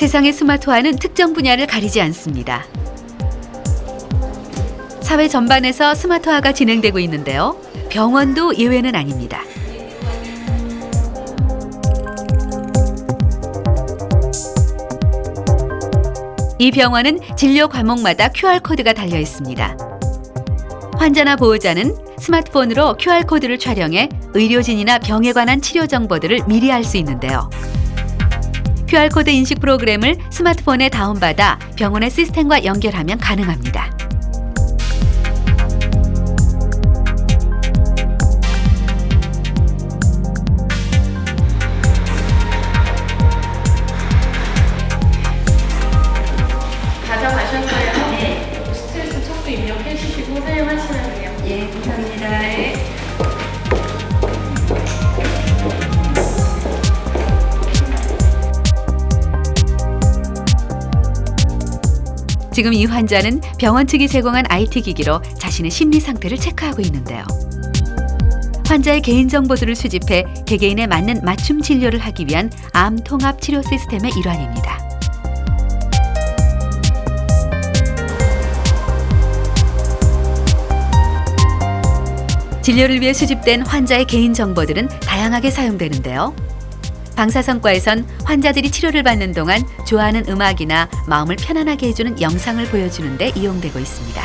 세상의 스마트화는 특정 분야를 가리지 않습니다. 사회 전반에서 스마트화가 진행되고 있는데요. 병원도 예외는 아닙니다. 이 병원은 진료 과목마다 QR코드가 달려 있습니다. 환자나 보호자는 스마트폰으로 QR코드를 촬영해 의료진이나 병에 관한 치료 정보들을 미리 알 수 있는데요. QR코드 인식 프로그램을 스마트폰에 다운받아 병원의 시스템과 연결하면 가능합니다. 가져가셨어요? 네. 스트레스 척도 입력해 주시고 사용하시면 돼요. 예, 감사합니다. 네. 지금 이 환자는 병원 측이 제공한 IT 기기로 자신의 심리 상태를 체크하고 있는데요. 환자의 개인정보들을 수집해 개개인에 맞는 맞춤 진료를 하기 위한 암 통합 치료 시스템의 일환입니다. 진료를 위해 수집된 환자의 개인정보들은 다양하게 사용되는데요. 방사선과에선 환자들이 치료를 받는 동안 좋아하는 음악이나 마음을 편안하게 해주는 영상을 보여주는 데 이용되고 있습니다.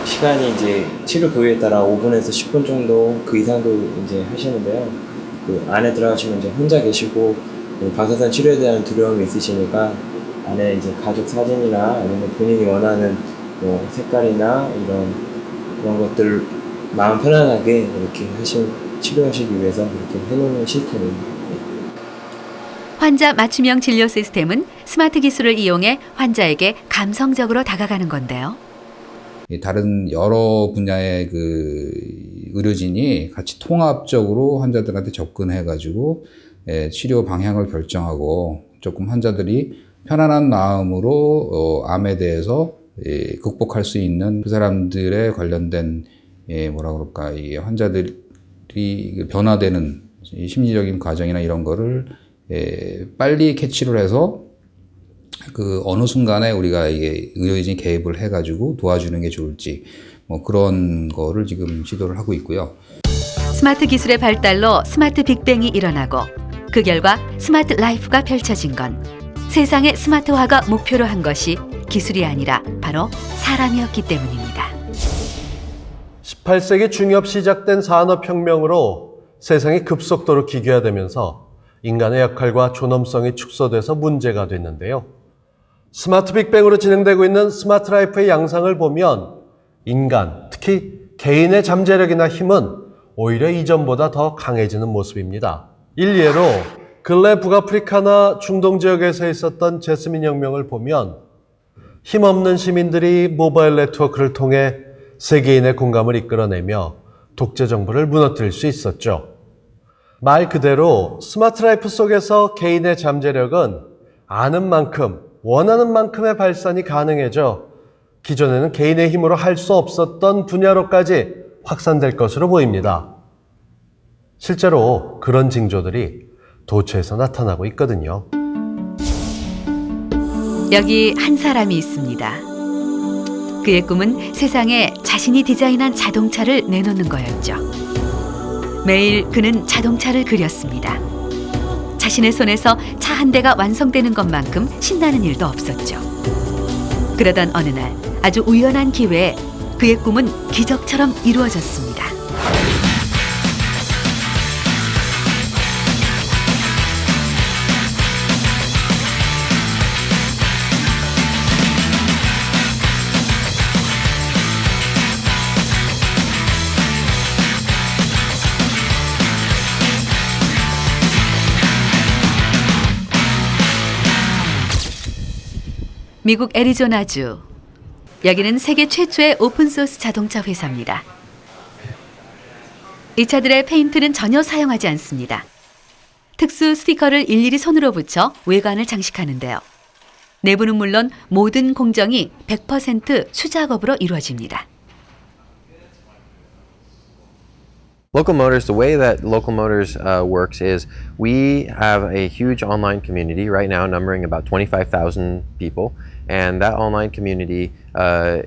시간이 이제 치료 교육에 따라 5분에서 10분 정도 그 이상도 이제 하시는데요. 그 안에 들어가시면 이제 혼자 계시고 방사선 치료에 대한 두려움이 있으시니까 안에 이제 가족 사진이나 아니면 본인이 원하는 뭐 색깔이나 이런 것들 마음 편안하게 이렇게 치료하시기 위해서 그렇게 해놓는 시스템입니다. 환자 맞춤형 진료 시스템은 스마트 기술을 이용해 환자에게 감성적으로 다가가는 건데요. 다른 여러 분야의 그 의료진이 같이 통합적으로 환자들한테 접근해가지고 치료 방향을 결정하고 조금 환자들이 편안한 마음으로 암에 대해서 극복할 수 있는 그 사람들에 관련된 뭐라 그럴까 이 환자들이 변화되는 심리적인 과정이나 이런 거를 빨리 캐치를 해서 그 어느 순간에 우리가 이게 의료진이 개입을 해가지고 도와주는 게 좋을지 뭐 그런 거를 지금 시도를 하고 있고요. 스마트 기술의 발달로 스마트 빅뱅이 일어나고 그 결과 스마트 라이프가 펼쳐진 건 세상의 스마트화가 목표로 한 것이 기술이 아니라 바로 사람이었기 때문입니다. 18세기 중엽 시작된 산업혁명으로 세상이 급속도로 기계화되면서 인간의 역할과 존엄성이 축소돼서 문제가 됐는데요. 스마트 빅뱅으로 진행되고 있는 스마트 라이프의 양상을 보면 인간, 특히 개인의 잠재력이나 힘은 오히려 이전보다 더 강해지는 모습입니다. 일례로 근래 북아프리카나 중동 지역에서 있었던 제스민 혁명을 보면 힘없는 시민들이 모바일 네트워크를 통해 세계인의 공감을 이끌어내며 독재 정부를 무너뜨릴 수 있었죠. 말 그대로 스마트 라이프 속에서 개인의 잠재력은 아는 만큼, 원하는 만큼의 발산이 가능해져 기존에는 개인의 힘으로 할 수 없었던 분야로까지 확산될 것으로 보입니다. 실제로 그런 징조들이 도처에서 나타나고 있거든요. 여기 한 사람이 있습니다. 그의 꿈은 세상에 자신이 디자인한 자동차를 내놓는 거였죠. 매일 그는 자동차를 그렸습니다. 자신의 손에서 차 한 대가 완성되는 것만큼 신나는 일도 없었죠. 그러던 어느 날 아주 우연한 기회에 그의 꿈은 기적처럼 이루어졌습니다. 미국 애리조나주. 여기는 세계 최초의 오픈소스 자동차 회사입니다. 이 차들의 페인트는 전혀 사용하지 않습니다. 특수 스티커를 일일이 손으로 붙여 외관을 장식하는데요. 내부는 물론 모든 공정이 100% 수작업으로 이루어집니다. Local Motors, the way that Local Motors works is we have a huge online community right now numbering about 25,000 people, and that online community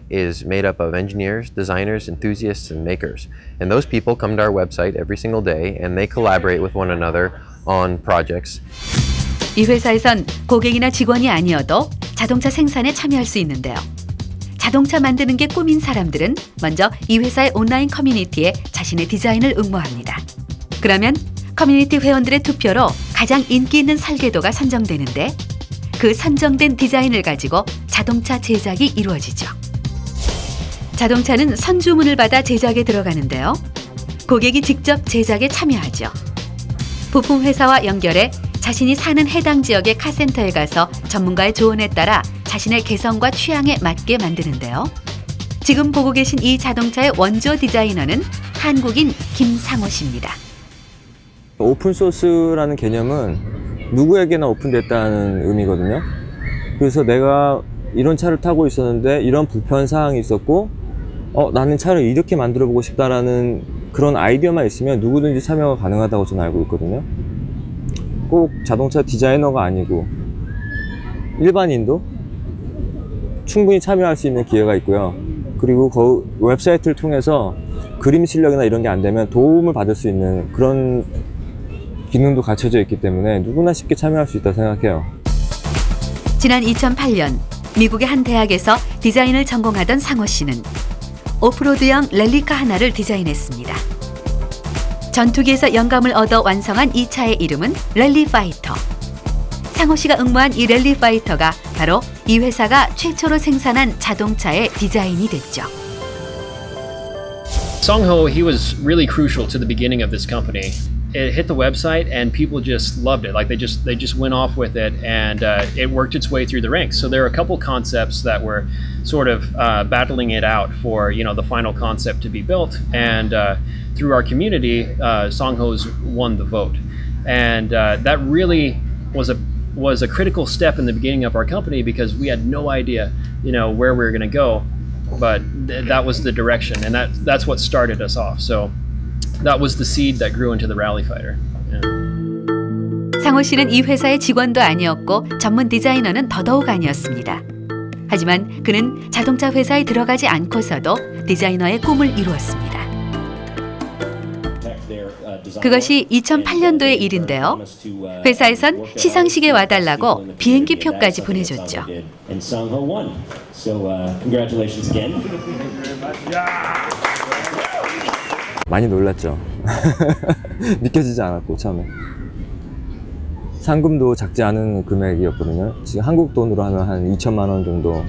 is made up of engineers, designers, enthusiasts, and makers. And those people come to our website every single day and they collaborate with one another on projects. 이 회사에선 고객이나 직원이 아니어도 자동차 생산에 참여할 수 있는데요. 자동차 만드는 게 꿈인 사람들은 먼저 이 회사의 온라인 커뮤니티에 자신의 디자인을 응모합니다. 그러면 커뮤니티 회원들의 투표로 가장 인기 있는 설계도가 선정되는데 그 선정된 디자인을 가지고 자동차 제작이 이루어지죠. 자동차는 선주문을 받아 제작에 들어가는데요. 고객이 직접 제작에 참여하죠. 부품 회사와 연결해 자신이 사는 해당 지역의 카센터에 가서 전문가의 조언에 따라 자신의 개성과 취향에 맞게 만드는데요. 지금 보고 계신 이 자동차의 원조 디자이너는 한국인 김상호 씨입니다. 오픈소스라는 개념은 누구에게나 오픈됐다는 의미거든요. 그래서 내가 이런 차를 타고 있었는데 이런 불편사항이 있었고 나는 차를 이렇게 만들어 보고 싶다라는 그런 아이디어만 있으면 누구든지 참여가 가능하다고 저는 알고 있거든요. 꼭 자동차 디자이너가 아니고 일반인도 충분히 참여할 수 있는 기회가 있고요. 그리고 그 웹사이트를 통해서 그림 실력이나 이런 게 안 되면 도움을 받을 수 있는 그런 기능도 갖춰져 있기 때문에 누구나 쉽게 참여할 수 있다고 생각해요. 지난 2008년 미국의 한 대학에서 디자인을 전공하던 상호 씨는 오프로드형 랠리카 하나를 디자인했습니다. 전투기에서 영감을 얻어 완성한 이 차의 이름은 랠리 파이터. 상호 씨가 응모한 이 랠리 파이터가 바로 이 회사가 최초로 생산한 자동차의 디자인이 됐죠. Songho, he was really crucial to the beginning of this company. It hit the website and people just loved it. Like they just went off with it, and it worked its way through the ranks. So there are a couple concepts that were sort of battling it out for the final concept to be built, and through our community, Songho's won the vote, and that really was a critical step in the beginning of our company because we had no idea where we were going to go, but that was the direction, and that's what started us off. So that was the seed that grew into the Rally Fighter. Yeah. 상호 씨는 이 회사의 직원도 아니었고 전문 디자이너는 더더욱 아니었습니다. 하지만 그는 자동차 회사에 들어가지 않고서도 디자이너의 꿈을 이루었습니다. 그것이 2008년도의 일인데요. 회사에선 시상식에 와달라고 비행기 표까지 보내줬죠. 많이 놀랐죠. 믿겨지지 않았고 처음에. 상금도 작지 않은 금액이었거든요. 지금 한국 돈으로 하면 한 2천만 원 정도.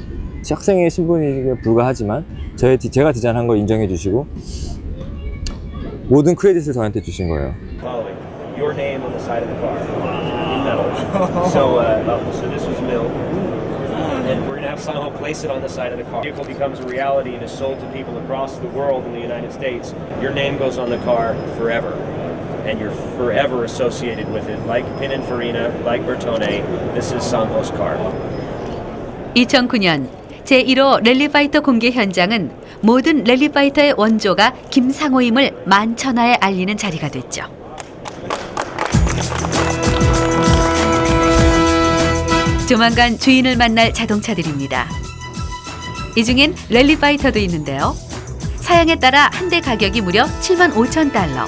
학생의 신분에 불과하지만 제가 디자인한 걸 인정해 주시고 모든 크레딧을 저한테 주신 거예요. Your name on the side of the car in metal. So this was milled, and we're gonna have Songho place it on the side of the car. The vehicle becomes a reality and is sold to people across the world in the United States. Your name goes on the car forever, and you're forever associated with it. Like Pininfarina, like Bertone, this is Songho's car. 2009년 제1호 랠리파이터 공개 현장은 모든 랠리파이터의 원조가 김상호임을 만천하에 알리는 자리가 됐죠. 조만간 주인을 만날 자동차들입니다. 이 중엔 랠리파이터도 있는데요. 사양에 따라 한 대 가격이 무려 75,000달러.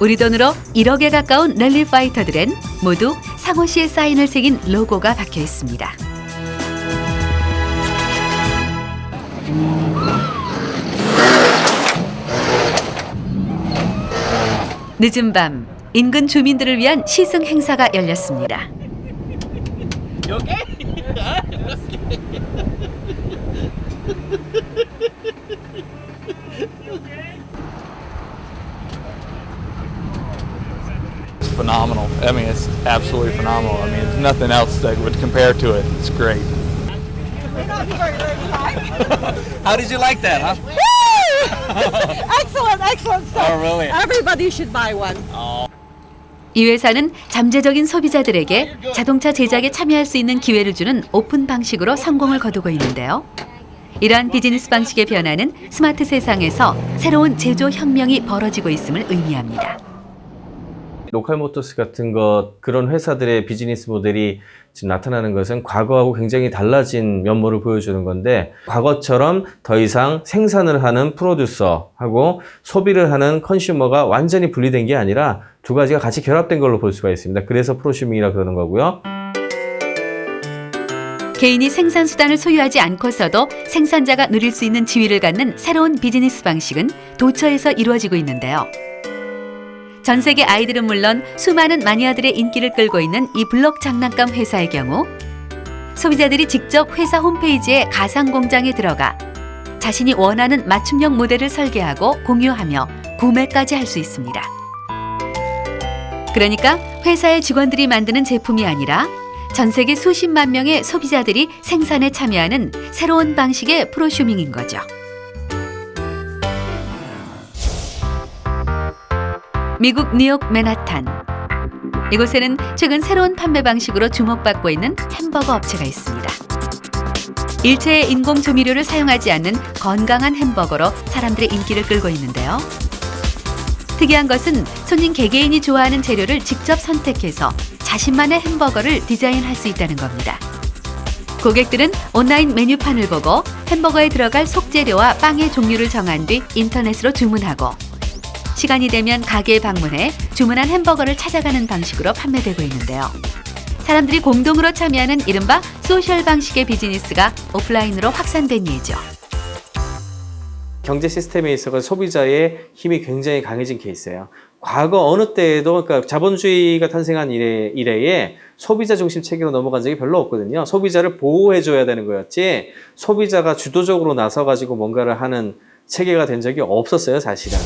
우리 돈으로 1억에 가까운 랠리파이터들엔 모두 상호 씨의 사인을 새긴 로고가 박혀 있습니다. 늦은 밤 인근 주민들을 위한 시승 행사가 열렸습니다. It's phenomenal. I mean, it's absolutely phenomenal. I mean, there's nothing else that would compare to it. It's great. How did you like that, huh? Excellent stuff. Oh, really? Everybody should buy one. 이 회사는 잠재적인 소비자들에게 자동차 제작에 참여할 수 있는 기회를 주는 오픈 방식으로 성공을 거두고 있는데요. 이러한 비즈니스 방식의 변화는 스마트 세상에서 새로운 제조 혁명이 벌어지고 있음을 의미합니다. 로컬모터스 같은 그런 회사들의 비즈니스 모델이 지금 나타나는 것은 과거하고 굉장히 달라진 면모를 보여주는 건데, 과거처럼 더 이상 생산을 하는 프로듀서하고 소비를 하는 컨슈머가 완전히 분리된 게 아니라 두 가지가 같이 결합된 걸로 볼 수가 있습니다. 그래서 프로슈밍이라 그러는 거고요. 개인이 생산 수단을 소유하지 않고서도 생산자가 누릴 수 있는 지위를 갖는 새로운 비즈니스 방식은 도처에서 이루어지고 있는데요. 전 세계 아이들은 물론 수많은 마니아들의 인기를 끌고 있는 이 블록 장난감 회사의 경우, 소비자들이 직접 회사 홈페이지에 가상 공장에 들어가 자신이 원하는 맞춤형 모델을 설계하고 공유하며 구매까지 할 수 있습니다. 그러니까 회사의 직원들이 만드는 제품이 아니라 전 세계 수십만 명의 소비자들이 생산에 참여하는 새로운 방식의 프로슈밍인 거죠. 미국 뉴욕 맨하탄. 이곳에는 최근 새로운 판매 방식으로 주목받고 있는 햄버거 업체가 있습니다. 일체의 인공 조미료를 사용하지 않는 건강한 햄버거로 사람들의 인기를 끌고 있는데요. 특이한 것은 손님 개개인이 좋아하는 재료를 직접 선택해서 자신만의 햄버거를 디자인할 수 있다는 겁니다. 고객들은 온라인 메뉴판을 보고 햄버거에 들어갈 속재료와 빵의 종류를 정한 뒤 인터넷으로 주문하고, 시간이 되면 가게에 방문해 주문한 햄버거를 찾아가는 방식으로 판매되고 있는데요. 사람들이 공동으로 참여하는 이른바 소셜 방식의 비즈니스가 오프라인으로 확산된 예죠. 경제 시스템에 있어서 소비자의 힘이 굉장히 강해진 케이스예요. 과거 어느 때에도, 그러니까 자본주의가 탄생한 이래에 소비자 중심 체계로 넘어간 적이 별로 없거든요. 소비자를 보호해줘야 되는 거였지, 소비자가 주도적으로 나서가지고 뭔가를 하는 체계가 된 적이 없었어요, 사실은.